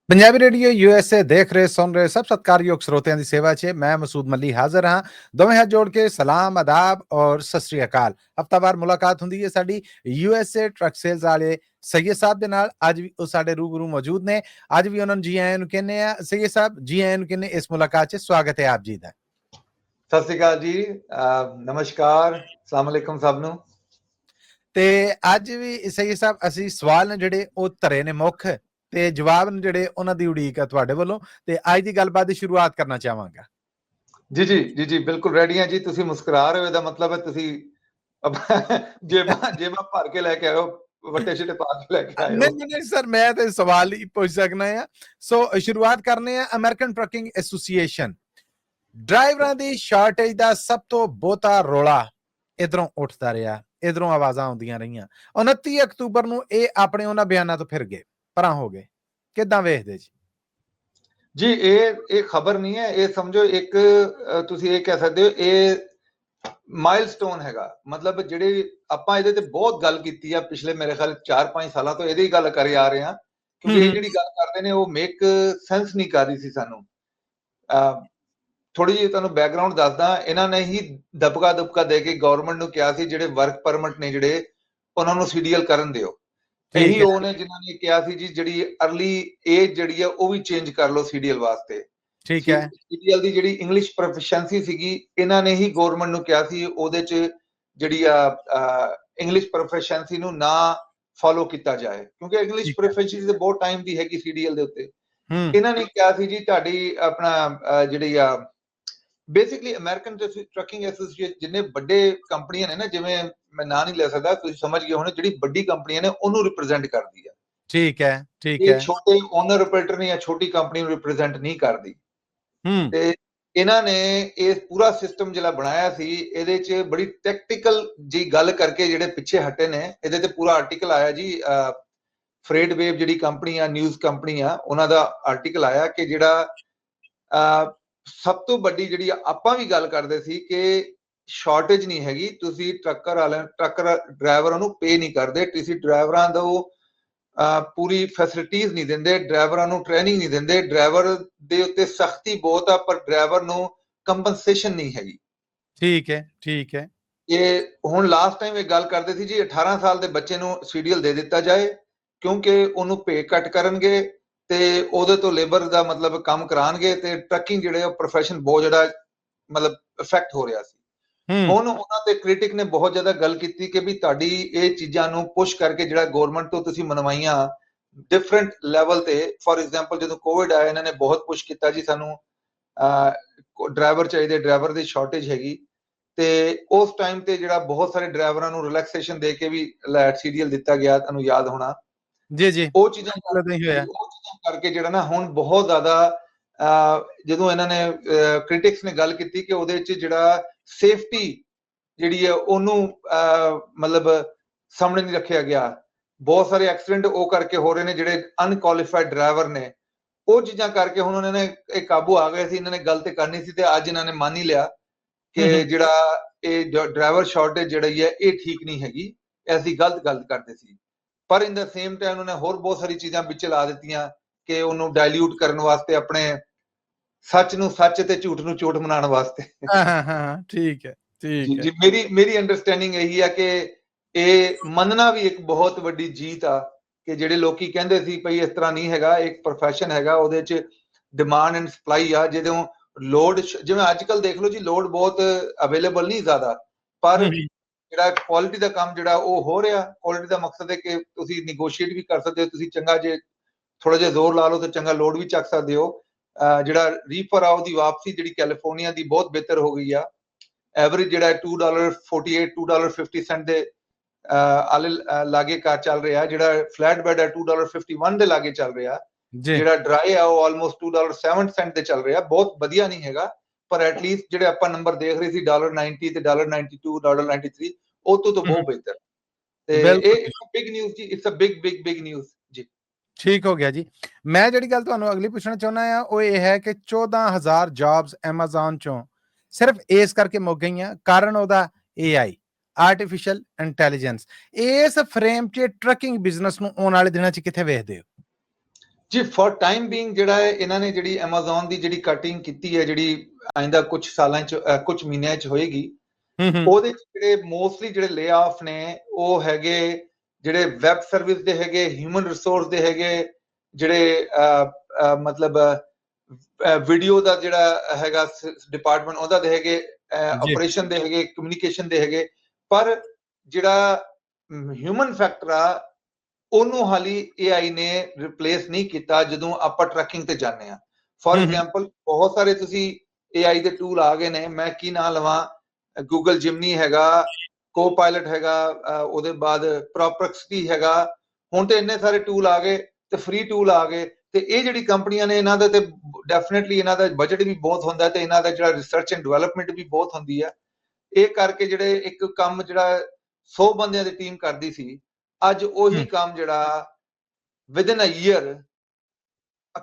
Punjabi radio USA देख रहे सुन रहे सब सत्कारयोग श्रोतिਆਂ ਦੀ ਸੇਵਾ 'ਚ ਮੈਂ ਮਸੂਦ ਮੱਲੀ ਹਾਜ਼ਰ ਹਾਂ। ਦੋਵੇਂ ਹੱਥ ਜੋੜ ਕੇ ਸਲਾਮ ਆਦਾਬ ਔਰ ਸਤਿ ਸ੍ਰੀ ਅਕਾਲ। ਹਫਤਾਵਾਰ ਮੁਲਾਕਾਤ ਹੁੰਦੀ ਹੈ ਸਾਡੀ यूएसए ਟਰੱਕ ਸੇਲਸ ਵਾਲੇ ਸੈयद ਸਾਹਿਬ ਦੇ ਨਾਲ। ਅੱਜ ਵੀ ਉਹ ਸਾਡੇ ਰੂਬਰੂ ਮੌਜੂਦ ਨੇ। ਅੱਜ ਵੀ ਉਹਨਾਂ ਨੂੰ ਜੀ ਆਇਆਂ ਨੂੰ ਕਹਿੰਦੇ ਆ। ਸੈयद ਸਾਹਿਬ ਜੀ ਆਇਆਂ ਨੂੰ ਕਹਿੰਦੇ ਇਸ ਮੁਲਾਕਾਤ 'ਚ ਸਵਾਗਤ ਹੈ ਆਪ ਜੀ ਦਾ। ਸਤਿ ਸ੍ਰੀ ਅਕਾਲ ਜੀ, ਨਮਸਕਾਰ, ਅਸਲਾਮ ਅਲੈਕੁਮ ਸਭ ਨੂੰ। ਤੇ ਅੱਜ ਵੀ ਸੈयद ਸਾਹਿਬ ਅਸੀਂ ਸਵਾਲ ਨੇ ਜਿਹੜੇ ਉਹ ਧਰੇ ਨੇ ਮੁੱਖ ਤੇ ਜਵਾਬ ਨੇ ਜਿਹੜੇ ਉਹਨਾਂ ਦੀ ਉਡੀਕ ਆ ਤੁਹਾਡੇ ਵੱਲੋਂ। ਤੇ ਅੱਜ ਦੀ ਗੱਲਬਾਤ ਦੀ ਸ਼ੁਰੂਆਤ ਕਰਨਾ ਚਾਹਾਂਗਾ। ਜੀ ਬਿਲਕੁਲ ਰੈਡੀ ਹਾਂ ਜੀ। ਤੁਸੀਂ ਮੁਸਕਰਾ ਰਹੇ ਹੋ, ਇਹਦਾ ਮਤਲਬ ਹੈ ਤੁਸੀਂ ਜੇਬਾਂ ਭਰ ਕੇ ਲੈ ਕੇ ਆਇਓ, ਵੱਟੇ ਛਿੱਟੇ ਪਾ ਕੇ ਲੈ ਕੇ ਆਇਓ। ਨਹੀਂ ਸਰ, ਮੈਂ ਤੇ ਸਵਾਲ ਹੀ ਪੁੱਛ ਸਕਣਾ ਆ। ਸੋ ਸ਼ੁਰੂਆਤ ਕਰਨੇ ਆ। ਅਮਰੀਕਨ ਟਰੱਕਿੰਗ ਐਸੋਸੀਏਸ਼ਨ ਡਰਾਈਵਰਾਂ ਦੀ ਸ਼ਾਰਟੇਜ ਦਾ ਸਭ ਤੋਂ ਬਹੁਤਾ ਰੌਲਾ ਇਧਰੋਂ ਉੱਠਦਾ ਰਿਹਾ, ਇਧਰੋਂ ਆਵਾਜ਼ਾਂ ਆਉਂਦੀਆਂ ਰਹੀਆਂ। 29 ਅਕਤੂਬਰ ਨੂੰ ਇਹ ਆਪਣੇ ਉਹਨਾਂ ਬਿਆਨਾਂ ਤੋਂ ਫਿਰ ਗਏ, ਪਰਾਂ ਹੋ ਗਏ। ਕਿੱਦਾਂ ਵੇਖਦੇ ਜੀ? ਇਹ ਖਬਰ ਨਹੀਂ ਹੈ, ਇਹ ਸਮਝੋ ਇੱਕ ਤੁਸੀਂ ਇਹ ਕਹਿ ਸਕਦੇ ਹੋ ਇਹ ਮਾਈਲਸਟੋਨ ਹੈਗਾ। ਮਤਲਬ ਜਿਹੜੇ ਆਪਾਂ ਇਹਦੇ ਤੇ ਬਹੁਤ ਗੱਲ ਕੀਤੀ ਆ ਪਿਛਲੇ ਮੇਰੇ ਖਿਆਲ 4-5 ਸਾਲਾਂ ਤੋਂ ਇਹਦੀ ਗੱਲ ਕਰੀ ਆ ਰਹੇ ਹਾਂ, ਕਿਉਂਕਿ ਇਹ ਜਿਹੜੀ ਗੱਲ ਕਰਦੇ ਨੇ ਉਹ ਮੇਕ ਸੈਂਸ ਨਹੀਂ ਕਰ ਰਹੀ ਸੀ ਸਾਨੂੰ। ਥੋੜੀ ਜਿਹੀ ਤੁਹਾਨੂੰ ਬੈਕਗਰਾਉਂਡ ਦੱਸਦਾ। ਇਹਨਾਂ ਨੇ ਹੀ ਦਬਕਾ ਦੇ ਕੇ ਗਵਰਨਮੈਂਟ ਨੂੰ ਕਿਹਾ ਸੀ ਜਿਹੜੇ ਵਰਕ ਪਰਮਿਟ ਨੇ ਜਿਹੜੇ ਉਹਨਾਂ ਨੂੰ ਸੀਡੀਐਲ ਕਰਨ ਦਿਓ। ਇਹੀ ਉਹ ਨੇ ਜਿਨ੍ਹਾਂ ਨੇ ਕਿਹਾ ਸੀ ਜੀ ਜਿਹੜੀ ਅਰਲੀ ਏਜ ਜਿਹੜੀ ਆ ਉਹ ਵੀ ਚੇਂਜ ਕਰ ਲਓ ਸੀਡੀਐਲ ਵਾਸਤੇ। ਠੀਕ ਹੈ। ਸੀਡੀਐਲ ਦੀ ਜਿਹੜੀ ਇੰਗਲਿਸ਼ ਪ੍ਰੋਫੀਸ਼ੀਐਂਸੀ ਸੀਗੀ, ਇਹਨਾਂ ਨੇ ਹੀ ਗਵਰਨਮੈਂਟ ਨੂੰ ਕਿਹਾ ਸੀ ਉਹਦੇ 'ਚ ਜਿਹੜੀ ਆ ਇੰਗਲਿਸ਼ ਪ੍ਰੋਫੀਸ਼ੀਐਂਸੀ ਨੂੰ ਨਾ ਫੋਲੋ ਕੀਤਾ ਜਾਏ, ਕਿਉਂਕਿ ਇੰਗਲਿਸ਼ ਪ੍ਰੋਫੀਸ਼ੀਐਂਸੀ ਤੇ ਬਹੁਤ ਟਾਈਮ ਦੀ ਹੈਗੀ ਸੀਡੀਐਲ ਦੇ ਉੱਤੇ। ਇਹਨਾਂ ਨੇ ਕਿਹਾ ਸੀ ਜੀ ਤੁਹਾਡੀ ਆਪਣਾ ਜਿਹੜੀ ਆ ਬੇਸਿਕਲੀ ਅਮਰੀਕਨ ਟਰੱਕਿੰਗ ਐਸੋਸੀਏਸ਼ਨ ਜਿੰਨੇ ਵੱਡੇ ਕੰਪਨੀਆਂ ਨੇ ਨਾ, ਜਿਵੇਂ ਮੈਂ ਨਾਂ ਨਹੀਂ ਲੈ ਸਕਦਾ, ਤੁਸੀਂ ਸਮਝ ਗਏ ਹੋਣੇ, ਜਿਹੜੀ ਵੱਡੀ ਕੰਪਨੀਆਂ ਨੇ ਉਹਨੂੰ ਰਿਪਰੈਜ਼ੈਂਟ ਕਰਦੀ ਆ। ਠੀਕ ਹੈ। ਇਹ ਛੋਟੇ ਓਨਰ ਆਪਰੇਟਰ ਨੇ ਜਾਂ ਛੋਟੀ ਕੰਪਨੀ ਨੂੰ ਰਿਪਰੈਜ਼ੈਂਟ ਨਹੀਂ ਕਰਦੀ। ਤੇ ਇਹਨਾਂ ਨੇ ਇਹ ਪੂਰਾ ਸਿਸਟਮ ਜਿਹੜਾ ਬਣਾਇਆ ਸੀ, ਇਹਦੇ 'ਚ ਬੜੀ ਟੈਕਟੀਕਲ ਜੀ ਗੱਲ ਕਰਕੇ ਜਿਹੜੇ ਪਿੱਛੇ ਹਟੇ ਨੇ। ਇਹਦੇ ਤੇ ਪੂਰਾ ਆਰਟੀਕਲ ਆਇਆ ਜੀ, ਫਰੇਡ ਵੇਵ ਜਿਹੜੀ ਕੰਪਨੀ ਆ, ਨਿਊਜ਼ ਕੰਪਨੀ ਆ, ਉਹਨਾਂ ਦਾ ਆਰਟੀਕਲ ਆਇਆ ਕਿ ਜਿਹੜਾ ਸਭ ਤੋਂ ਵੱਡੀ ਜਿਹੜੀ ਆਪਾਂ ਵੀ ਗੱਲ ਕਰਦੇ ਸੀ ਕਿ ਸ਼ਾਰਟੇਜ ਨਹੀਂ ਹੈਗੀ, ਤੁਸੀਂ ਟਰੱਕ ਡਰਾਈਵਰਾਂ ਨੂੰ ਪੇ ਨਹੀਂ ਕਰਦੇ, ਤੁਸੀਂ ਡਰਾਈਵਰਾਂ ਨੂੰ ਪੂਰੀ ਫੈਸਿਲਿਟੀਜ਼ ਨਹੀਂ ਦਿੰਦੇ, ਡਰਾਈਵਰਾਂ ਨੂੰ ਟ੍ਰੇਨਿੰਗ ਨਹੀਂ ਦਿੰਦੇ, ਡਰਾਈਵਰ ਦੇ ਉੱਤੇ ਸਖਤੀ ਬਹੁਤ ਆ ਪਰ ਡਰਾਈਵਰ ਨੂੰ ਕੰਪਨਸੇਸ਼ਨ ਨਹੀਂ ਹੈਗੀ। ਠੀਕ ਹੈ। ਇਹ ਹੁਣ ਲਾਸਟ ਟਾਈਮ ਇਹ ਗੱਲ ਕਰਦੇ ਸੀ ਜੀ 18 ਸਾਲ ਦੇ ਬੱਚੇ ਨੂੰ ਸੀਡੀਐਲ ਦੇ ਦਿੱਤਾ ਜਾਏ, ਕਿਉਂਕਿ ਉਹਨੂੰ ਪੇ ਕੱਟ ਕਰਨਗੇ ਤੇ ਉਹਦੇ ਤੋਂ ਲੇਬਰ ਦਾ ਮਤਲਬ ਕੰਮ ਕਰਾਉਣਗੇ ਤੇ ਟਰੱਕਿੰਗ ਜਿਹੜੇ ਉਹ ਪ੍ਰੋਫੈਸ਼ਨ ਬਹੁਤ ਜਿਹੜਾ ਮਤਲਬ ਇਫੈਕਟ ਹੋ ਰਿਹਾ ਸੀ। ਹੁਣ ਉਹਨਾਂ ਤੇ ਕ੍ਰਿਟਿਕ ਨੇ ਬਹੁਤ ਜ਼ਿਆਦਾ ਗੱਲ ਕੀਤੀ ਕਿ ਵੀ ਤੁਹਾਡੀ ਇਹ ਚੀਜ਼ਾਂ ਨੂੰ ਪੁਸ਼ ਕਰਕੇ ਜਿਹੜਾ ਗਵਰਨਮੈਂਟ ਤੋਂ ਤੁਸੀਂ ਮਨਵਾਈਆਂ ਡਿਫਰੈਂਟ ਲੈਵਲ ਤੇ। ਫੋਰ ਐਗਜ਼ਾਮਪਲ ਜਦੋਂ ਕੋਵਿਡ ਆਇਆ, ਇਹਨਾਂ ਨੇ ਬਹੁਤ ਪੁਸ਼ ਕੀਤਾ ਜੀ ਸਾਨੂੰ ਡਰਾਈਵਰ ਚਾਹੀਦੇ, ਡਰਾਈਵਰ ਦੀ ਸ਼ਾਰਟੇਜ ਹੈਗੀ। ਤੇ ਉਸ ਟਾਈਮ ਤੇ ਜਿਹੜਾ ਬਹੁਤ ਸਾਰੇ ਡਰਾਈਵਰਾਂ ਨੂੰ ਰਿਲੈਕਸੇਸ਼ਨ ਦੇ ਕੇ ਵੀ ਸੀਡੀਐਲ ਦਿੱਤਾ ਗਿਆ, ਤੁਹਾਨੂੰ ਯਾਦ ਹੋਣਾ ਜੀ। ਉਹ ਚੀਜ਼ਾਂ ਕਰਕੇ ਜਿਹੜਾ ਨਾ ਹੁਣ ਬਹੁਤ ਜ਼ਿਆਦਾ ਜਦੋਂ ਇਹਨਾਂ ਨੇ ਕ੍ਰਿਟਿਕਸ ਨੇ ਗੱਲ ਕੀਤੀ ਕਿ ਉਹਦੇ 'ਚ ਜਿਹੜਾ ਸੇਫਟੀ ਜਿਹੜੀ ਹੈ ਉਹਨੂੰ ਮਤਲਬ ਸਾਹਮਣੇ ਨਹੀਂ ਰੱਖਿਆ ਗਿਆ। ਬਹੁਤ ਸਾਰੇ ਐਕਸੀਡੈਂਟ ਉਹ ਕਰਕੇ ਹੋ ਰਹੇ ਨੇ ਜਿਹੜੇ ਅਨਕੁਆਲੀਫਾਈਡ ਡਰਾਈਵਰ ਨੇ। ਉਹ ਚੀਜ਼ਾਂ ਕਰਕੇ ਹੁਣ ਉਹਨਾਂ ਨੇ ਇਹ ਕਾਬੂ ਆ ਗਏ ਸੀ, ਇਹਨਾਂ ਨੇ ਗੱਲ ਤੇ ਕਰਨੀ ਸੀ ਤੇ ਅੱਜ ਇਹਨਾਂ ਨੇ ਮੰਨ ਹੀ ਲਿਆ ਕਿ ਜਿਹੜਾ ਇਹ ਡਰਾਈਵਰ ਸ਼ਾਰਟੇਜ ਜਿਹੜੀ ਹੈ ਇਹ ਠੀਕ ਨਹੀਂ ਹੈਗੀ, ਐਸੀ ਗਲਤ ਗੱਲ ਕਰਦੇ ਸੀ। ਪਰ ਇਨ ਦਾ ਸੇਮ ਟਾਈਮ ਉਹਨੇ ਹੋਰ ਬਹੁਤ ਸਾਰੀ ਚੀਜ਼ਾਂ ਵਿੱਚ ਲਾ ਦਿੱਤੀਆਂ ਕਿ ਉਹਨੂੰ ਡਾਇਲੂਟ ਕਰਨ ਵਾਸਤੇ, ਆਪਣੇ ਸੱਚ ਨੂੰ ਸੱਚ ਤੇ ਝੂਠ ਨੂੰ ਝੂਠ ਮਨਾਉਣ ਵਾਸਤੇ। ਠੀਕ ਹੈ ਜੀ। ਮੇਰੀ ਅੰਡਰਸਟੈਂਡਿੰਗ ਇਹੀ ਆ ਕਿ ਇਹ ਮੰਨਣਾ ਵੀ ਇੱਕ ਬਹੁਤ ਵੱਡੀ ਜੀਤ ਆ ਕਿ ਜਿਹੜੇ ਲੋਕੀ ਕਹਿੰਦੇ ਸੀ ਭਈ ਇਸ ਤਰ੍ਹਾਂ ਨਹੀਂ ਹੈਗਾ, ਇੱਕ ਪ੍ਰੋਫੈਸ਼ਨ ਹੈਗਾ, ਉਹਦੇ 'ਚ ਡਿਮਾਂਡ ਐਂਡ ਸਪਲਾਈ ਆ। ਜਦੋਂ ਲੋਡ, ਜਿਵੇਂ ਅੱਜ ਕੱਲ ਦੇਖ ਲਓ ਜੀ, ਲੋਡ ਬਹੁਤ ਅਵੇਲੇਬਲ ਨਹੀਂ ਜ਼ਿਆਦਾ, ਪਰ ਜਿਹੜਾ ਕੁਆਲਿਟੀ ਦਾ ਕੰਮ ਜਿਹੜਾ ਉਹ ਹੋ ਰਿਹਾ। ਕੁਆਲਿਟੀ ਦਾ ਮਕਸਦ ਹੈ ਕਿ ਤੁਸੀਂ ਨੈਗੋਸ਼ੀਏਟ ਵੀ ਕਰ ਸਕਦੇ ਹੋ, ਤੁਸੀਂ ਚੰਗਾ ਜੇ ਥੋੜਾ ਜਿਹਾ ਜ਼ੋਰ ਲਾ ਲਓ ਤਾਂ ਚੰਗਾ ਲੋਡ ਵੀ ਚੱਕ ਸਕਦੇ ਹੋ। ਜਿਹੜਾ ਰੀਫਰ ਆ ਉਹਦੀ ਵਾਪਸੀ ਜਿਹੜੀ ਕੈਲੀਫੋਰਨੀਆ ਦੀ ਬਹੁਤ ਬਿਹਤਰ ਹੋ ਗਈ ਆ। ਐਵਰੇਜ ਜਿਹੜਾ $2.48 $2.50 ਦੇ ਆਲੇ ਲਾਗੇ ਕਾ ਚੱਲ ਰਿਹਾ। ਜਿਹੜਾ ਫਲੈਟ ਬੈਡ ਹੈ $2.51 ਦੇ ਲਾਗੇ ਚੱਲ ਰਿਹਾ। ਜਿਹੜਾ ਡਰਾਈ ਆ ਉਹ ਆਲਮੋਸਟ $2.07 ਤੇ ਚੱਲ ਰਿਹਾ। ਬਹੁਤ ਵਧੀਆ ਨਹੀਂ ਹੈਗਾ, ਪਰ ਐਟਲੀਸਟ ਜਿਹੜੇ ਆਪਾਂ ਨੰਬਰ ਦੇਖ ਰਹੇ ਸੀ $1.90 ਤੇ $1.92 $1.93 ਉਹ ਤੋਂ ਬਹੁਤ ਬਿਹਤਰ। ਤੇ ਇਹ ਬਿਗ ਨਿਊਜ਼ ਜੀ, ਇਟਸ ਅ ਬਿਗ ਨਿਊਜ਼ ਜੀ। ਠੀਕ ਹੋ ਗਿਆ ਜੀ। ਮੈਂ ਜਿਹੜੀ ਗੱਲ ਤੁਹਾਨੂੰ ਅਗਲੀ ਪੁੱਛਣਾ ਚਾਹੁੰਦਾ ਆ ਉਹ ਇਹ ਹੈ ਕਿ 14,000 ਜੌਬਸ ਐਮਾਜ਼ੋਨ ਚੋਂ ਸਿਰਫ ਇਸ ਕਰਕੇ ਮੁੱਕ ਗਈਆਂ, ਕਾਰਨ ਉਹਦਾ AI, ਆਰਟੀਫਿਸ਼ੀਅਲ ਇੰਟੈਲੀਜੈਂਸ। ਇਸ ਫਰੇਮ 'ਚ ਟਰੱਕਿੰਗ ਬਿਜ਼ਨਸ ਨੂੰ ਆਉਣ ਵਾਲੇ ਦਿਨਾਂ 'ਚ ਕਿੱਥੇ ਵੇਖਦੇ ਹੋ? ਜੀ ਫॉर ਟਾਈਮ ਬੀਇੰਗ ਜਿਹੜਾ ਹੈ ਇਹਨਾਂ ਨੇ ਜਿਹੜੀ Amazon ਦੀ ਜਿਹੜੀ ਕਟਿੰਗ ਕੀਤੀ ਹੈ, ਜਿਹੜੀ ਆਇੰਦਾ ਕੁਝ ਸਾਲਾਂ ਚ ਕੁਝ ਮਹੀਨਿਆਂ ਚ ਹੋਏਗੀ, ਉਹਦੇ ਚ ਜਿਹੜੇ ਮੋਸਟਲੀ ਜਿਹੜੇ ਲੇ ਆਫ ਨੇ ਉਹ ਹੈਗੇ ਜਿਹੜੇ ਵੈਬ ਸਰਵਿਸ ਦੇ ਹੈਗੇ, ਹਿਊਮਨ ਰਿਸੋਰਸ ਦੇ ਹੈਗੇ, ਜਿਹੜੇ ਮਤਲਬ ਵੀਡੀਓ ਦਾ ਜਿਹੜਾ ਹੈਗਾ ਡਿਪਾਰਟਮੈਂਟ ਉਹਦਾ ਦੇ ਹੈਗੇ, ਆਪਰੇਸ਼ਨ ਦੇ ਹੈਗੇ, ਕਮਿਊਨੀਕੇਸ਼ਨ ਦੇ ਹੈਗੇ। ਪਰ ਜਿਹੜਾ ਹਿਊਮਨ ਫੈਕਟਰ ਆ ਉਹਨੂੰ ਹਾਲੀ AI ਨੇ ਰਿਪਲੇਸ ਨਹੀਂ ਕੀਤਾ ਜਦੋਂ ਆਪਾਂ ਟਰੈਕਿੰਗ ਤੇ ਜਾਂਦੇ ਆ। ਫॉर ਐਗਜ਼ਾਮਪਲ ਬਹੁਤ ਸਾਰੇ ਤੁਸੀਂ AI ਦੇ ਟੂਲ ਆ ਗਏ ਨੇ, ਮੈਂ ਕੀ ਨਾਂ ਲਵਾਂ, ਗੂਗਲ ਜਿਮਨੀ ਹੈਗਾ, ਕੋਪਾਇਲਟ ਹੈਗਾ, ਉਹਦੇ ਬਾਅਦ ਪ੍ਰੋਪਰੈਕਸਿਟੀ ਹੈਗਾ। ਹੁਣ ਤੇ ਇੰਨੇ ਸਾਰੇ ਟੂਲ ਆ ਗਏ ਤੇ ਫ੍ਰੀ ਟੂਲ ਆ ਗਏ, ਤੇ ਇਹ ਜਿਹੜੀ ਕੰਪਨੀਆਂ ਨੇ ਇਹਨਾਂ ਦਾ ਤੇ ਡੈਫੀਨਿਟਲੀ ਇਹਨਾਂ ਦਾ ਬਜਟ ਵੀ ਬਹੁਤ ਹੁੰਦਾ ਤੇ ਇਹਨਾਂ ਦਾ ਜਿਹੜਾ ਰਿਸਰਚ ਐਂਡ ਡਿਵੈਲਪਮੈਂਟ ਵੀ ਬਹੁਤ ਹੁੰਦੀ ਆ। ਇਹ ਕਰਕੇ ਜਿਹੜੇ ਇੱਕ ਕੰਮ ਜਿਹੜਾ 100 ਬੰਦਿਆਂ ਦੀ ਟੀਮ ਕਰਦੀ ਸੀ, ਅੱਜ ਉਹੀ ਕੰਮ ਜਿਹੜਾ ਵਿਦਨ ਅ ਈਅਰ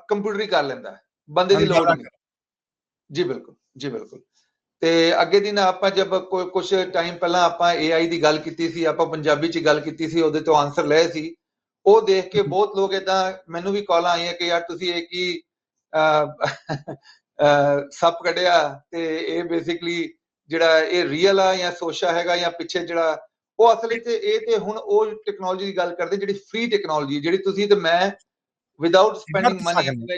ਕੰਪਿਊਟਰ ਹੀ ਕਰ ਲੈਂਦਾ, ਬੰਦੇ ਦੀ ਲੋੜ ਨਹੀਂ। ਜੀ ਬਿਲਕੁਲ, ਜੀ ਬਿਲਕੁਲ। ਤੇ ਅੱਗੇ ਦਿਨ ਆਪਾਂ ਜਦ ਕੁਝ ਟਾਈਮ ਪਹਿਲਾਂ ਆਪਾਂ AI ਦੀ ਗੱਲ ਕੀਤੀ ਸੀ, ਆਪਾਂ ਪੰਜਾਬੀ ਚ ਗੱਲ ਕੀਤੀ ਸੀ, ਉਹਦੇ ਤੋਂ ਆਨਸਰ ਲਏ ਸੀ। ਉਹ ਦੇਖ ਕੇ ਬਹੁਤ ਲੋਕ ਏਦਾਂ ਮੈਨੂੰ ਵੀ ਕਾਲਾਂ ਆਈਆਂ ਕਿ ਯਾਰ ਤੁਸੀਂ ਇਹ ਕੀ ਸੱਪ ਕੱਢਿਆ, ਤੇ ਇਹ ਬੇਸਿਕਲੀ ਜਿਹੜਾ ਇਹ ਰੀਅਲ ਆ ਜਾਂ ਸੋਸ਼ਾ ਹੈਗਾ ਜਾਂ ਪਿੱਛੇ ਜਿਹੜਾ ਉਹ ਅਸਲ ਚ ਇਹ ਤੇ ਹੁਣ ਉਹ ਟੈਕਨੋਲੋਜੀ ਦੀ ਗੱਲ ਕਰਦੇ ਜਿਹੜੀ ਫ੍ਰੀ ਟੈਕਨੋਲੋਜੀ, ਜਿਹੜੀ ਤੁਸੀਂ ਤੇ ਮੈਂ without spending money,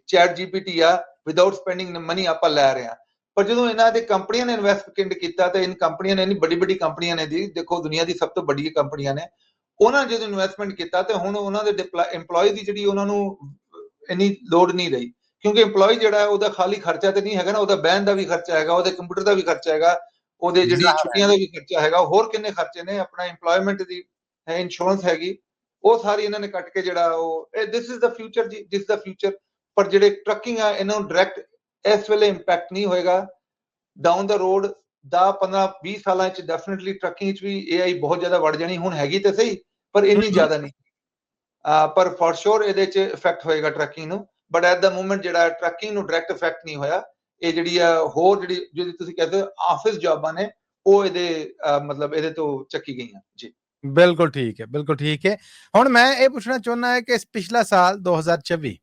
chat GPT ਆ, ਵਿਦਆਊਟ ਸਪੈਂਡਿੰਗ ਮਨੀ ਆਪਾਂ ਲੈ ਰਹੇ ਹਾਂ। ਪਰ ਜਦੋਂ ਇਹਨਾਂ ਦੇ ਕੰਪਨੀਆਂ ਨੇ ਇਨਵੈਸਟਮੈਂਟ ਕੀਤਾ ਤੇ ਇਨ ਕੰਪਨੀਆਂ ਨੇ, ਇੰਨੀ ਵੱਡੀ ਵੱਡੀ ਕੰਪਨੀਆਂ ਨੇ ਜੀ, ਦੇਖੋ ਦੁਨੀਆ ਦੀ ਸਭ ਤੋਂ ਵੱਡੀ ਕੰਪਨੀਆਂ ਨੇ, ਉਹਨਾਂ ਨੇ ਜਦੋਂ ਇਨਵੈਸਟਮੈਂਟ ਕੀਤਾ ਤੇ ਹੁਣ ਉਹਨਾਂ ਦੇ EMPLOYE ਦੀ ਜਿਹੜੀ ਉਹਨਾਂ ਨੂੰ ਇੰਨੀ ਲੋੜ ਨਹੀਂ ਰਹੀ, ਕਿਉਂਕਿ EMPLOYE ਜਿਹੜਾ ਉਹਦਾ ਖਾਲੀ ਖਰਚਾ ਤੇ ਨਹੀਂ ਹੈਗਾ ਨਾ, ਉਹਦਾ ਬਹਿਣ ਦਾ ਵੀ ਖਰਚਾ ਹੈਗਾ, ਉਹਦੇ ਕੰਪਿਊਟਰ ਦਾ ਵੀ ਖਰਚਾ ਹੈਗਾ, ਉਹਦੇ ਜਿਹੜੀ ਛੁੱਟੀਆਂ ਦਾ ਵੀ ਖਰਚਾ ਹੈਗਾ, ਹੋਰ ਕਿੰਨੇ ਖਰਚੇ ਨੇ, ਆਪਣਾ EMPLOYMENT ਦੀ ਹੈ, ਇੰਸ਼ੋਰੈਂਸ ਹੈਗੀ, ਉਹ ਸਾਰੀ ਇਹਨਾਂ ਨੇ ਕੱਟ ਕੇ ਜਿਹੜਾ ਉਹ ਦਿਸ ਇਜ਼ ਦਾ ਫਿਊਚਰ ਜੀ, ਦਿਸ ਦਾ ਫਿਊਚਰ। ਪਰ ਜਿਹੜੇ ਟਰੱਕਿੰਗ ਆ ਇਹਨਾਂ ਨੂੰ ਡਾਇਰੈਕਟ ਇਸ ਵੇਲੇ ਇੰਪੈਕਟ ਨਹੀਂ ਹੋਏਗਾ। ਡਾਊਨ ਦਾ ਰੋਡ 10 15 20 ਸਾਲਾਂ ਚ ਡੈਫੀਨਿਟਲੀ ਟਰੱਕਿੰਗ ਚ ਵੀ AI ਬਹੁਤ ਜ਼ਿਆਦਾ ਵੜ ਜਾਣੀ, ਹੁਣ ਹੈਗੀ ਤੇ ਸਹੀ ਪਰ ਇੰਨੀ ਜ਼ਿਆਦਾ ਨਹੀਂ। ਪਰ ਫॉर ਸ਼ੋਰ ਇਹਦੇ ਚ ਇਫੈਕਟ ਹੋਏਗਾ ਟਰੱਕਿੰਗ ਨੂੰ, ਬਟ ਐਟ ਦਾ ਮੂਮੈਂਟ ਜਿਹੜਾ ਟਰੱਕਿੰਗ ਨੂੰ ਡਾਇਰੈਕਟ ਇਫੈਕਟ ਨਹੀਂ ਹੋਇਆ। ਇਹ ਜਿਹੜੀ ਆ ਹੋਰ ਜਿਹੜੀ ਤੁਸੀਂ ਕਹਿੰਦੇ ਆਫਿਸ ਜੌਬਾਂ ਨੇ ਉਹ ਇਹਦੇ ਮਤਲਬ ਇਹਦੇ ਤੋਂ ਚੱਕੀ ਗਈਆਂ ਜੀ। ਬਿਲਕੁਲ ਠੀਕ ਹੈ, ਬਿਲਕੁਲ ਠੀਕ ਹੈ। ਹੁਣ ਮੈਂ ਇਹ ਪੁੱਛਣਾ ਚਾਹੁੰਦਾ ਹੈ ਕਿ ਪਿਛਲਾ ਸਾਲ 2024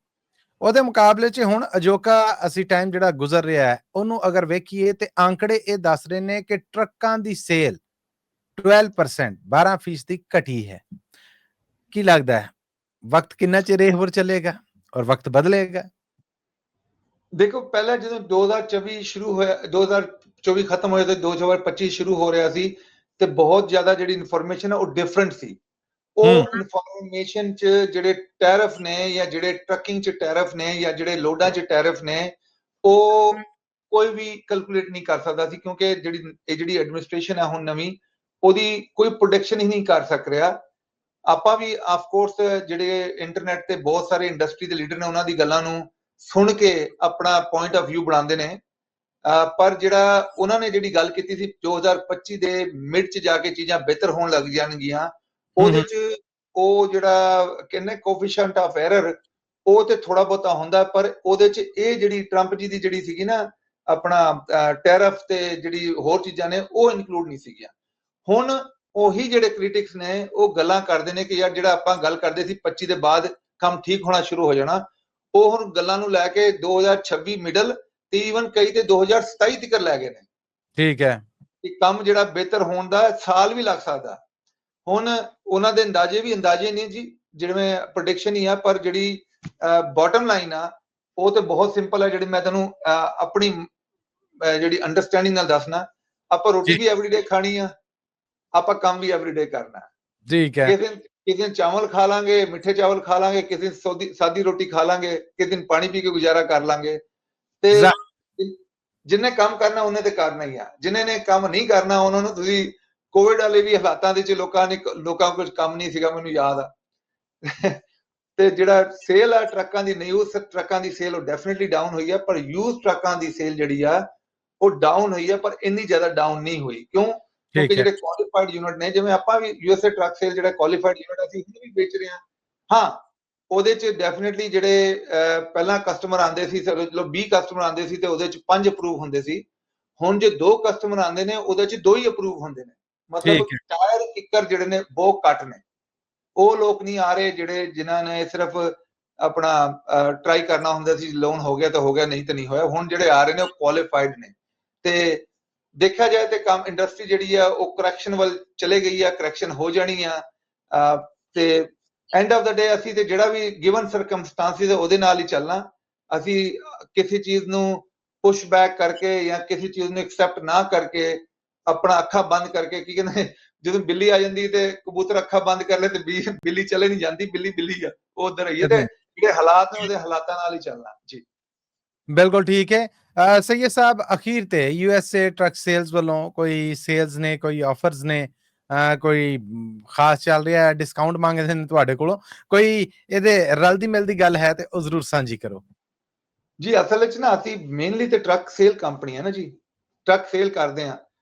ਉਹਦੇ ਮੁਕਾਬਲੇ 'ਚ ਹੁਣ ਅਜੋਕਾ ਅਸੀਂ ਟਾਈਮ ਜਿਹੜਾ ਗੁਜ਼ਰ ਰਿਹਾ ਹੈ ਉਹਨੂੰ ਅਗਰ ਵੇਖੀਏ ਤੇ ਆંકੜੇ ਇਹ ਦੱਸ ਰਹੇ ਨੇ ਕਿ ਟਰੱਕਾਂ ਦੀ ਸੇਲ 12% 12% ਘਟੀ ਹੈ। ਕੀ ਲੱਗਦਾ ਹੈ ਵਕਤ ਕਿੰਨਾ ਚਿਰ ਇਹ ਹੋਰ ਚੱਲੇਗਾ ਔਰ ਵਕਤ ਬਦਲੇਗਾ? ਦੇਖੋ ਪਹਿਲਾਂ ਜਦੋਂ 2024 ਸ਼ੁਰੂ ਹੋਇਆ, 2024 ਖਤਮ ਹੋਇਆ ਤੇ 2025 ਸ਼ੁਰੂ ਹੋ ਰਿਹਾ ਸੀ, ਤੇ ਬਹੁਤ ਜ਼ਿਆਦਾ ਜਿਹੜੀ ਇਨਫੋਰਮੇਸ਼ਨ ਹੈ ਉਹ ਡਿਫਰੈਂਟ ਸੀ। ਉਹ ਇਨਫੋਰਮੇਸ਼ਨ ਚ ਜਿਹੜੇ ਟੈਰਿਫ ਨੇ ਜਾਂ ਜਿਹੜੇ ਟਰੱਕਿੰਗ ਚ ਟੈਰਿਫ ਨੇ ਜਾਂ ਜਿਹੜੇ ਲੋਡਾਂ ਚ ਟੈਰਿਫ ਨੇ ਉਹ ਕੋਈ ਵੀ ਕੈਲਕੂਲੇਟ ਨਹੀਂ ਕਰ ਸਕਦਾ ਸੀ, ਕਿਉਂਕਿ ਜਿਹੜੀ ਐਡਮਿਨਿਸਟ੍ਰੇਸ਼ਨ ਹੈ ਹੁਣ ਨਵੀਂ, ਉਹਦੀ ਕੋਈ ਪ੍ਰੋਡਕਸ਼ਨ ਹੀ ਨਹੀਂ ਕਰ ਸਕ ਰਿਹਾ। ਆਪਾਂ ਵੀ ਆਫ ਕੋਰਸ ਜਿਹੜੇ ਇੰਟਰਨੈਟ ਤੇ ਬਹੁਤ ਸਾਰੇ ਇੰਡਸਟਰੀ ਦੇ ਲੀਡਰ ਨੇ ਉਹਨਾਂ ਦੀ ਗੱਲਾਂ ਨੂੰ ਸੁਣ ਕੇ ਆਪਣਾ ਪੁਆਇੰਟ ਆਫ ਵਿਊ ਬਣਾਉਂਦੇ ਨੇ, ਪਰ ਜਿਹੜਾ ਉਹਨਾਂ ਨੇ ਜਿਹੜੀ ਗੱਲ ਕੀਤੀ ਸੀ 2025 ਦੇ ਮਿਡ ਚ ਜਾ ਕੇ ਚੀਜ਼ਾਂ ਬਿਹਤਰ ਹੋਣ ਲੱਗ ਜਾਣਗੀਆਂ, ਉਹਦੇ ਚ ਉਹ ਜਿਹੜਾ ਕਹਿੰਦੇ ਕੋਫੀਸ਼ੀਐਂਟ ਆਫ ਐਰਰ ਉਹ ਤੇ ਥੋੜਾ ਬਹੁਤਾ ਹੁੰਦਾ, ਪਰ ਉਹਦੇ ਚ ਇਹ ਜਿਹੜੀ ਟਰੰਪ ਜੀ ਦੀ ਜਿਹੜੀ ਸੀਗੀ ਨਾ ਆਪਣਾ ਟੈਰਿਫ ਤੇ ਜਿਹੜੀ ਹੋਰ ਚੀਜ਼ਾਂ ਨੇ ਉਹ ਇਨਕਲੂਡ ਨਹੀਂ ਸੀਗੀਆਂ। ਹੁਣ ਉਹੀ ਜਿਹੜੇ ਕ੍ਰਿਟਿਕਸ ਨੇ ਉਹ ਗੱਲਾਂ ਕਰਦੇ ਨੇ ਕਿ ਯਾਰ ਜਿਹੜਾ ਆਪਾਂ ਗੱਲ ਕਰਦੇ ਸੀ 25 ਦੇ ਬਾਅਦ ਕੰਮ ਠੀਕ ਹੋਣਾ ਸ਼ੁਰੂ ਹੋ ਜਾਣਾ, ਉਹ ਹੁਣ ਗੱਲਾਂ ਨੂੰ ਲੈ ਕੇ 2026 ਮਿਡਲ ਤੇ ਈਵਨ ਕਈ ਤੇ 2027 ਤੱਕ ਲੈ ਗਏ ਨੇ। ਠੀਕ ਹੈ, ਕਿ ਕੰਮ ਜਿਹੜਾ ਬਿਹਤਰ ਹੋਣ ਦਾ ਸਾਲ ਵੀ ਲੱਗ ਸਕਦਾ। ਹੁਣ ਉਹਨਾਂ ਦੇ ਅੰਦਾਜ਼ੇ ਨਹੀਂ ਜੀ, ਜਿਵੇਂ ਪ੍ਰੈਡਿਕਸ਼ਨ ਹੀ ਆ, ਪਰ ਜਿਹੜੀ ਬਾਟਮ ਲਾਈਨ ਆ ਉਹ ਤੇ ਬਹੁਤ ਸਿੰਪਲ ਹੈ, ਜਿਹੜੀ ਮੈਂ ਤੁਹਾਨੂੰ ਆਪਣੀ ਜਿਹੜੀ ਅੰਡਰਸਟੈਂਡਿੰਗ ਨਾਲ ਦੱਸਣਾ। ਆਪਾਂ ਰੋਟੀ ਵੀ ਐਵਰੀਡੇ ਖਾਣੀ ਆ, ਆਪਾਂ ਕੰਮ ਵੀ ਐਵਰੀਡੇ ਕਰਨਾ। ਠੀਕ ਹੈ, ਕਿਸੇ ਦਿਨ ਚਾਵਲ ਖਾ ਲਾਂਗੇ, ਮਿੱਠੇ ਚਾਵਲ ਖਾ ਲਾਂਗੇ, ਕਿਸੇ ਦਿਨ ਸਾਦੀ ਰੋਟੀ ਖਾ ਲਾਂਗੇ, ਕਿਸੇ ਦਿਨ ਪਾਣੀ ਪੀ ਕੇ ਗੁਜ਼ਾਰਾ ਕਰ ਲਾਂਗੇ। ਤੇ ਜਿੰਨੇ ਕੰਮ ਕਰਨਾ ਉਹਨੇ ਤੇ ਕਰਨਾ ਹੀ ਆ, ਜਿਨ੍ਹਾਂ ਨੇ ਕੰਮ ਨਹੀਂ ਕਰਨਾ ਉਹਨਾਂ ਨੂੰ ਤੁਸੀਂ ਕੋਵਿਡ ਵਾਲੇ ਵੀ ਹਾਲਾਤਾਂ ਦੇ ਵਿੱਚ ਲੋਕਾਂ ਕੋਲ ਕੰਮ ਨਹੀਂ ਸੀਗਾ, ਮੈਨੂੰ ਯਾਦ ਆ। ਤੇ ਜਿਹੜਾ ਸੇਲ ਆ ਟਰੱਕਾਂ ਦੀ, ਨਿਊਜ਼ ਟਰੱਕਾਂ ਦੀ ਸੇਲ ਉਹ ਡੈਫੀਨਿਟਲੀ ਡਾਊਨ ਹੋਈ ਆ, ਪਰ ਯੂਜ਼ ਟਰੱਕਾਂ ਦੀ ਸੇਲ ਜਿਹੜੀ ਆ ਉਹ ਡਾਊਨ ਹੋਈ ਆ, ਪਰ ਇੰਨੀ ਜ਼ਿਆਦਾ ਡਾਊਨ ਨਹੀਂ ਹੋਈ। ਕਿਉਂ? ਕਿਉਂਕਿ ਜਿਹੜੇ ਕੁਆਲੀਫਾਈਡ ਯੂਨਿਟ ਨੇ, ਜਿਵੇਂ ਆਪਾਂ ਵੀ USA ਟਰੱਕ ਸੇਲ ਜਿਹੜਾ ਕੁਆਲੀਫਾਈਡ ਯੂਨਿਟ ਅਸੀਂ ਹੁਣ ਵੀ ਵੇਚ ਰਹੇ ਹਾਂ, ਹਾਂ ਉਹਦੇ ਚ ਡੈਫੀਨਿਟਲੀ ਜਿਹੜੇ ਪਹਿਲਾਂ ਕਸਟਮਰ ਆਉਂਦੇ ਸੀ, ਚਲੋ 20 ਕਸਟਮਰ ਆਉਂਦੇ ਸੀ ਤੇ ਉਹਦੇ ਚ 5 ਅਪਰੂਵ ਹੁੰਦੇ ਸੀ। ਹੁਣ ਜੇ 2 ਕਸਟਮਰ ਆਉਂਦੇ ਨੇ ਉਹਦੇ ਚ 2 ਹੀ ਅਪਰੂਵ ਹੁੰਦੇ ਨੇ, ਮਤਲਬ ਟਾਇਰ ਕਿੱਕਰ ਜਿਹੜੇ ਨੇ ਬਹੁਤ ਘੱਟ ਨੇ। ਉਹ ਲੋਕ ਨਹੀਂ ਆ ਰਹੇ ਜਿਹੜੇ ਜਿਨ੍ਹਾਂ ਨੇ ਸਿਰਫ ਆਪਣਾ ਟਰਾਈ ਕਰਨਾ ਹੁੰਦਾ ਸੀ, ਲੋਨ ਹੋ ਗਿਆ ਤਾਂ ਹੋ ਗਿਆ, ਨਹੀਂ ਤਾਂ ਨਹੀਂ ਹੋਇਆ। ਹੁਣ ਜਿਹੜੇ ਆ ਰਹੇ ਨੇ ਉਹ ਕੁਆਲੀਫਾਈਡ ਨੇ, ਤੇ ਦੇਖਿਆ ਜਾਏ ਤੇ ਕੰਮ ਇੰਡਸਟਰੀ ਜਿਹੜੀ ਆ ਉਹ ਕਰੈਕਸ਼ਨ ਵੱਲ ਚਲੇ ਗਈ ਆ, ਕਰੈਕਸ਼ਨ ਹੋ ਜਾਣੀ ਆ। ਤੇ ਐਂਡ ਆਫ ਦਾ ਡੇ ਅਸੀਂ ਤੇ ਜਿਹੜਾ ਵੀ ਗਿਵਨ ਸਰਕਮਸਟੈਂਸਿਸ ਉਹਦੇ ਨਾਲ ਹੀ ਚੱਲਣਾ। ਅਸੀਂ ਕਿਸੇ ਚੀਜ਼ ਨੂੰ ਪੁਸ਼ ਬੈਕ ਕਰਕੇ ਜਾਂ ਕਿਸੇ ਚੀਜ਼ ਨੂੰ ਐਕਸੈਪਟ ਨਾ ਕਰਕੇ, ਆਪਣਾ ਅੱਖਾਂ ਬੰਦ ਕਰਕੇ, ਕੀ ਕਹਿੰਦੇ ਜਦੋਂ ਬਿੱਲੀ ਆ ਜਾਂਦੀ ਤੇ ਕਬੂਤਰ ਅੱਖਾਂ ਬੰਦ ਕਰ ਲੈ ਤੇ ਬਿੱਲੀ ਚਲੇ ਨਹੀਂ ਜਾਂਦੀ, ਬਿੱਲੀ ਬਿੱਲੀ ਆ, ਉਹ ਉਧਰ ਹੀ ਹੈ। ਤੇ ਜਿਹੜੇ ਹਾਲਾਤ ਨੇ ਉਹਦੇ ਹਾਲਾਤਾਂ ਨਾਲ ਹੀ ਚੱਲਣਾ ਜੀ। ਬਿਲਕੁਲ ਠੀਕ ਹੈ। ਸੈयद ਸਾਹਿਬ, ਅਖੀਰ ਤੇ ਯੂਐਸਏ ਟਰੱਕ ਸੇਲਸ ਵੱਲੋਂ ਕੋਈ ਸੇਲਸ ਨੇ, ਕੋਈ ਆਫਰਸ ਨੇ, ਕੋਈ ਖਾਸ ਚੱਲ ਰਿਹਾ ਹੈ, ਡਿਸਕਾਊਂਟ ਮੰਗਦੇ ਨੇ ਤੁਹਾਡੇ ਕੋਲੋਂ, ਕੋਈ ਇਹਦੇ ਰਲਦੀ ਮਿਲਦੀ ਗੱਲ ਹੈ ਤੇ ਉਹ ਜ਼ਰੂਰ ਸਾਂਝੀ ਕਰੋ ਜੀ। ਅਸਲ ਵਿੱਚ ਨਾ ਅਸੀਂ ਮੇਨਲੀ ਤੇ ਟਰੱਕ ਸੇਲ ਕੰਪਨੀ ਹੈ ਨਾ ਜੀ, ਟਰੱਕ ਸੇਲ ਕਰਦੇ ਆ।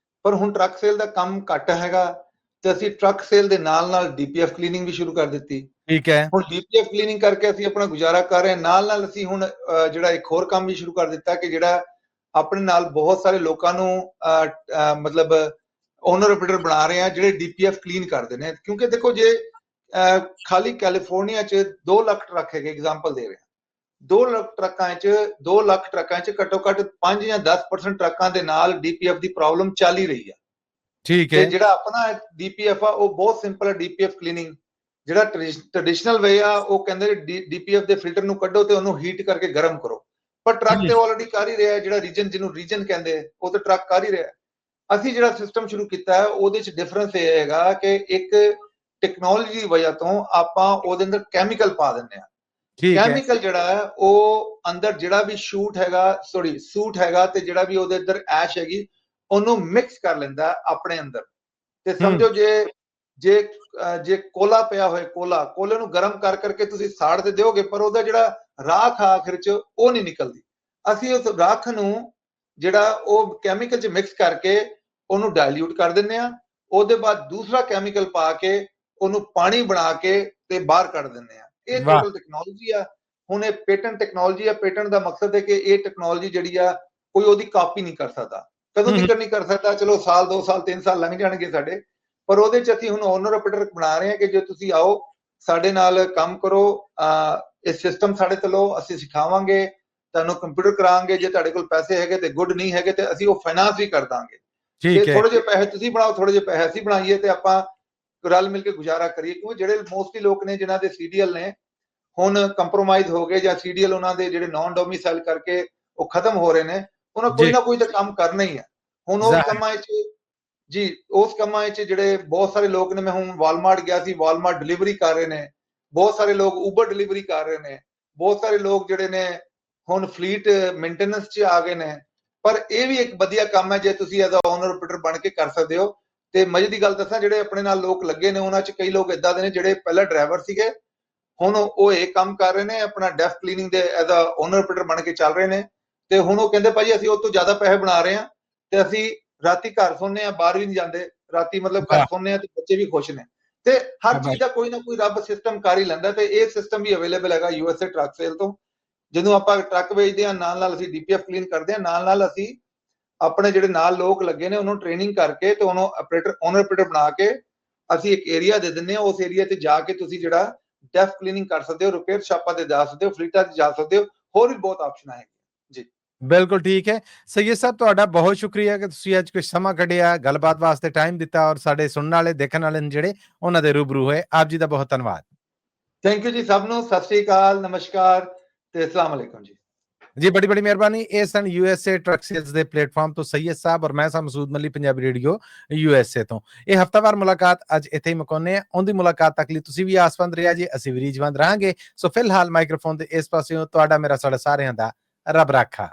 ਪਰ ਹੁਣ ਟਰੱਕ ਸੇਲ ਦਾ ਕੰਮ ਘੱਟ ਹੈਗਾ, ਤੇ ਅਸੀਂ ਟਰੱਕ ਸੇਲ ਦੇ ਨਾਲ ਨਾਲ ਡੀਪੀਐਫ ਕਲੀਨਿੰਗ ਵੀ ਸ਼ੁਰੂ ਕਰ ਦਿੱਤੀ। ਠੀਕ ਹੈ। ਹੁਣ ਡੀਪੀਐਫ ਕਲੀਨਿੰਗ ਕਰਕੇ ਅਸੀਂ ਆਪਣਾ ਗੁਜ਼ਾਰਾ ਕਰ ਰਹੇ ਹਾਂ। ਨਾਲ ਨਾਲ ਅਸੀਂ ਹੁਣ ਜਿਹੜਾ ਇੱਕ ਹੋਰ ਕੰਮ ਵੀ ਸ਼ੁਰੂ ਕਰ ਦਿੱਤਾ ਕਿ ਜਿਹੜਾ ਆਪਣੇ ਨਾਲ ਬਹੁਤ ਸਾਰੇ ਲੋਕਾਂ ਨੂੰ ਮਤਲਬ ਓਨਰ ਆਪਰੇਟਰ ਬਣਾ ਰਹੇ ਆ ਜਿਹੜੇ ਡੀਪੀਐਫ ਕਲੀਨ ਕਰਦੇ ਨੇ। ਕਿਉਂਕਿ ਦੇਖੋ, ਜੇ ਖਾਲੀ ਕੈਲੀਫੋਰਨੀਆ 'ਚ 2 ਲੱਖ ਟਰੱਕ ਹੈਗੇ, ਐਗਜ਼ਾਮਪਲ ਦੇ ਰਹੇ ਆ, 2 ਲੱਖ ਟਰੱਕਾਂ 'ਚ ਘੱਟੋ ਘੱਟ 5 ਜਾਂ 10% ਟਰੱਕਾਂ ਦੇ ਨਾਲ ਡੀਪੀਐਫ ਦੀ ਪ੍ਰੋਬਲਮ ਚੱਲ ਹੀ ਰਹੀ ਆ। ਠੀਕ ਤੇ ਹੈ। ਜਿਹੜਾ ਆਪਣਾ ਡੀਪੀਐਫ ਆ ਉਹ ਬਹੁਤ ਸਿੰਪਲ ਹੈ। ਡੀਪੀਐਫ ਕਲੀਨਿੰਗ ਜਿਹੜਾ ਟ੍ਰੈਡੀਸ਼ਨਲ ਵੇ ਆ, ਉਹ ਕਹਿੰਦੇ ਡੀਪੀਐਫ ਦੇ ਫਿਲਟਰ ਨੂੰ ਕੱਢੋ ਤੇ ਉਹਨੂੰ ਹੀਟ ਕਰਕੇ ਗਰਮ ਕਰੋ। ਪਰ ਟਰੱਕ ਤੇ ਆਲਰੇਡੀ ਕਰ ਹੀ ਰਿਹਾ, ਜਿਹੜਾ ਰੀਜਨ, ਜਿਹਨੂੰ ਰੀਜਨ ਕਹਿੰਦੇ, ਉਹ ਤੇ ਟਰੱਕ ਕਰ ਹੀ ਰਿਹਾ। ਅਸੀਂ ਜਿਹੜਾ ਸਿਸਟਮ ਸ਼ੁਰੂ ਕੀਤਾ ਹੈ ਉਹਦੇ 'ਚ ਡਿਫਰੈਂਸ ਇਹ ਹੈਗਾ ਕਿ ਇੱਕ ਟੈਕਨੋਲੋਜੀ ਦੀ ਵਜ੍ਹਾ ਤੋਂ ਆਪਾਂ ਉਹਦੇ ਅੰਦਰ ਕੈਮੀਕਲ ਪਾ ਦਿੰਦੇ ਆ। ਠੀਕ ਹੈ। ਕੈਮੀਕਲ ਜਿਹੜਾ ਹੈ ਉਹ ਅੰਦਰ ਜਿਹੜਾ ਵੀ ਸੂਟ ਹੈਗਾ ਤੇ ਜਿਹੜਾ ਵੀ ਉਹਦੇ ਅੰਦਰ ਐਸ਼ ਹੈਗੀ, ਉਹਨੂੰ ਮਿਕਸ ਕਰ ਲੈਂਦਾ ਆਪਣੇ ਅੰਦਰ। ਤੇ ਸਮਝੋ ਜੇ ਕੋਲਾ ਪਿਆ ਹੋਏ, ਕੋਲੇ ਨੂੰ ਗਰਮ ਕਰ ਕਰਕੇ ਤੁਸੀਂ ਸਾੜ ਤੇ ਦਿਓਗੇ, ਪਰ ਉਹਦਾ ਜਿਹੜਾ ਰਾਖ ਆਖਿਰ 'ਚ ਉਹ ਨਹੀਂ ਨਿਕਲਦੀ। ਅਸੀਂ ਉਸ ਰਾਖ ਨੂੰ ਜਿਹੜਾ ਉਹ ਕੈਮੀਕਲ 'ਚ ਮਿਕਸ ਕਰਕੇ ਉਹਨੂੰ ਡਾਇਲੂਟ ਕਰ ਦਿੰਦੇ ਆ। ਉਹਦੇ ਬਾਅਦ ਦੂਸਰਾ ਕੈਮੀਕਲ ਪਾ ਕੇ ਉਹਨੂੰ ਪਾਣੀ ਬਣਾ ਕੇ ਤੇ ਬਾਹਰ ਕੱਢ ਦਿੰਦੇ ਆ। ਇਹ ਟੋਟਲ ਟੈਕਨੋਲੋਜੀ ਆ। ਹੁਣ ਇਹ ਪੇਟੈਂਟ ਟੈਕਨੋਲੋਜੀ ਆ। ਪੇਟੈਂਟ ਦਾ ਮਕਸਦ ਹੈ ਕਿ ਇਹ ਟੈਕਨੋਲੋਜੀ ਜਿਹੜੀ ਆ ਕੋਈ ਉਹਦੀ ਕਾਪੀ ਨਹੀਂ ਕਰ ਸਕਦਾ। ਕਦੋਂ ਤੱਕ ਨਹੀਂ ਕਰ ਸਕਦਾ? ਚਲੋ ਸਾਲ 2 ਸਾਲ 3 ਸਾਲ ਲੰਘ ਜਾਣਗੇ ਸਾਡੇ, ਪਰ ਉਹਦੇ 'ਚ ਅਸੀਂ ਹੁਣ ਓਨਰ ਆਪਰੇਟਰ ਬਣਾ ਰਹੇ ਹਾਂ ਕਿ ਜੇ ਤੁਸੀਂ ਆਓ ਸਾਡੇ ਨਾਲ ਕੰਮ ਕਰੋ, ਇਹ ਸਿਸਟਮ ਸਾਡੇ ਤੋਂ ਲਓ, ਅਸੀਂ ਸਿਖਾਵਾਂਗੇ, ਤੁਹਾਨੂੰ ਕੰਪਿਊਟਰ ਕਰਾਂਗੇ। ਜੇ ਤੁਹਾਡੇ ਕੋਲ ਪੈਸੇ ਹੈਗੇ ਤੇ ਗੁੱਡ, ਨਹੀਂ ਹੈਗੇ ਤੇ ਅਸੀਂ ਉਹ ਫਾਈਨਾਂਸ ਵੀ ਕਰ ਦਾਂਗੇ। ਤੇ ਥੋੜੇ ਜਿਹੇ ਪੈਸੇ ਤੁਸੀਂ ਬਣਾਓ, ਥੋੜੇ ਜਿਹੇ ਪੈਸੇ ਅਸੀਂ ਬਣਾਈਏ ਤੇ ਆਪਾਂ ਰਲ ਮਿਲ ਕੇ ਗੁਜ਼ਾਰਾ ਕਰੀਏ। ਕਿਉਂਕਿ ਜਿਹੜੇ ਮੋਸਟਲੀ ਲੋਕ ਨੇ ਜਿਨ੍ਹਾਂ ਦੇ ਸੀਡੀਐਲ ਨੇ ਹੁਣ ਕੰਪਰੋਮਾਈਜ਼ ਹੋ ਗਏ, ਜਾਂ ਸੀਡੀਐਲ ਉਹਨਾਂ ਦੇ ਜਿਹੜੇ ਨਾਨ ਡੋਮਿਸਾਈਲ ਕਰਕੇ ਉਹ ਖਤਮ ਹੋ ਰਹੇ ਨੇ, ਉਹਨਾਂ ਕੋਈ ਨਾ ਕੋਈ ਤਾਂ ਕੰਮ ਕਰਨਾ ਹੀ ਹੈ। ਹੁਣ ਉਸ ਕੰਮਾਂ 'ਚ ਜਿਹੜੇ ਬਹੁਤ ਸਾਰੇ ਲੋਕ ਨੇ, ਮੈਂ ਹੁਣ ਵਾਲਮਾਰਟ ਗਿਆ ਸੀ, ਵਾਲਮਾਰਟ ਡਿਲੀਵਰੀ ਕਰ ਰਹੇ ਨੇ। ਬਹੁਤ ਸਾਰੇ ਲੋਕ ਉਬਰ ਡਿਲੀਵਰੀ ਕਰ ਰਹੇ ਨੇ। ਬਹੁਤ ਸਾਰੇ ਲੋਕ ਜਿਹੜੇ ਨੇ ਹੁਣ ਫਲੀਟ ਮੇਨਟੇਨੈਂਸ 'ਚ ਆ ਗਏ ਨੇ। ਪਰ ਇਹ ਵੀ ਇੱਕ ਵਧੀਆ ਕੰਮ ਹੈ ਜੇ ਤੁਸੀਂ ਐਜ਼ ਅ ਓਨਰ ਆਪਰੇਟਰ ਬਣ ਕੇ ਕਰ ਸਕਦੇ ਹੋ। ਤੇ ਮਜ਼ੇ ਦੀ ਗੱਲ ਦੱਸਾਂ, ਜਿਹੜੇ ਆਪਣੇ ਨਾਲ ਲੋਕ ਲੱਗੇ ਨੇ ਉਹਨਾਂ 'ਚ ਕਈ ਲੋਕ ਇਦਾਂ ਦੇ ਨੇ ਜਿਹੜੇ ਪਹਿਲਾਂ ਡਰਾਈਵਰ ਸੀਗੇ, ਹੁਣ ਉਹ ਇਹ ਕੰਮ ਕਰ ਰਹੇ ਨੇ, ਆਪਣਾ ਡੈਫ ਕਲੀਨਿੰਗ ਦੇ ਐਜ਼ ਅ ਓਨਰ ਆਪਰੇਟਰ ਬਣ ਕੇ ਚੱਲ ਰਹੇ ਨੇ। ਤੇ ਹੁਣ ਉਹ ਕਹਿੰਦੇ ਭਾਜੀ ਅਸੀਂ ਉਹ ਤੋਂ ਜ਼ਿਆਦਾ ਪੈਸੇ ਬਣਾ ਰਹੇ ਹਾਂ ਤੇ ਅਸੀਂ ਰਾਤੀ ਘਰ ਸੌਂਦੇ ਆ, ਬਾਹਰ ਵੀ ਨਹੀਂ ਜਾਂਦੇ। ਰਾਤੀ ਮਤਲਬ ਘਰ ਸੌਂਦੇ ਆ ਤੇ ਬੱਚੇ ਵੀ ਖੁਸ਼ ਨੇ। ਤੇ ਹਰ ਚੀਜ਼ ਦਾ ਕੋਈ ਨਾ ਕੋਈ ਰੱਬ ਸਿਸਟਮ ਕਰ ਹੀ ਲੈਂਦਾ। ਤੇ ਇਹ ਸਿਸਟਮ ਵੀ ਅਵੇਲੇਬਲ ਹੈਗਾ ਯੂਐਸਏ ਟਰੱਕ ਸੇਲ ਤੋਂ। ਜਦੋਂ ਆਪਾਂ ਟਰੱਕ ਵੇਚਦੇ ਆ, ਨਾਲ ਨਾਲ ਅਸੀਂ ਡੀਪੀਐਫ ਕਲੀਨ ਕਰਦੇ ਆ, ਨਾਲ ਨਾਲ ਅਸੀਂ ਆਪਣੇ ਜਿਹੜੇ ਨਾਲ ਲੋਕ ਲੱਗੇ ਨੇ ਉਹਨੂੰ ਟ੍ਰੇਨਿੰਗ ਕਰਕੇ ਤੇ ਉਹਨੂੰ ਓਨਰ ਆਪਰੇਟਰ ਬਣਾ ਕੇ ਅਸੀਂ ਇੱਕ ਏਰੀਆ ਦੇ ਦਿੰਦੇ ਆ। ਉਸ ਏਰੀਆ ਤੇ ਜਾ ਕੇ ਤੁਸੀਂ ਜਿਹੜਾ ਡੈਫ ਕਲੀਨਿੰਗ ਕਰ ਸਕਦੇ ਹੋ, ਰਿਪੇਅਰ ਸ਼ਾਪਾਂ ਤੇ ਜਾ ਸਕਦੇ ਹੋ, ਫਲੀਟਾਂ ਤੇ ਜਾ ਸਕਦੇ ਹੋ, ਹੋਰ ਵੀ ਬਹੁਤ ਆਪਸ਼ਨਾਂ ਹੈ ਜੀ। ਬਿਲਕੁਲ ਠੀਕ ਹੈ। ਸੈयद ਸਾਹਿਬ, ਤੁਹਾਡਾ ਬਹੁਤ ਸ਼ੁਕਰੀਆ ਕਿ ਤੁਸੀਂ ਅੱਜ ਕੁਝ ਸਮਾਂ ਕੱਢਿਆ, ਗੱਲਬਾਤ ਵਾਸਤੇ ਟਾਈਮ ਦਿੱਤਾ, ਔਰ ਸਾਡੇ ਸੁਣਨ ਵਾਲੇ, ਦੇਖਣ ਵਾਲੇ ਨੇ ਜਿਹੜੇ ਉਹਨਾਂ ਦੇ ਰੂਬਰੂ ਹੋਏ। ਆਪ ਜੀ ਦਾ ਬਹੁਤ ਧੰਨਵਾਦ। ਥੈਂਕ ਯੂ ਜੀ ਸਭ ਨੂੰ। ਸਤਿ ਸ੍ਰੀ ਅਕਾਲ, ਨਮਸਕਾਰ ਤੇ ਅਸਲਾਮ ਅਲੈਕੁਮ ਜੀ। ਜੀ ਬੜੀ ਬੜੀ ਮਿਹਰਬਾਨੀ। ਇਹ ਸਨ ਯੂਐਸਏ ਟਰੱਕ ਸੇਲਸ ਦੇ ਪਲੇਟਫਾਰਮ ਤੋਂ ਸੈयद ਸਾਹਿਬ, ਔਰ ਮੈਂ ਸਾਂ ਮਸੂਦ ਮੱਲੀ, ਪੰਜਾਬੀ ਰੇਡੀਓ ਯੂਐਸਏ ਤੋਂ। ਇਹ ਹਫਤਾਵਾਰ ਮੁਲਾਕਾਤ ਅੱਜ ਇੱਥੇ ਹੀ ਮੁਕਾਉਂਦੇ ਆ। ਉਹਦੀ ਮੁਲਾਕਾਤ ਤੱਕ ਲਈ ਤੁਸੀਂ ਵੀ ਆਸਵੰਦ ਰਿਹਾ ਜੀ, ਅਸੀਂ ਵੀ ਰੀਝਵੰਦ ਰਹਾਂਗੇ। ਸੋ ਫਿਲਹਾਲ ਮਾਈਕ੍ਰੋਫੋਨ ਦੇ ਇਸ ਪਾਸਿਓਂ ਤੁਹਾਡਾ, ਮੇਰਾ, ਸਾਡਾ ਸਾਰਿਆਂ ਦਾ ਰੱਬ ਰਾਖਾ।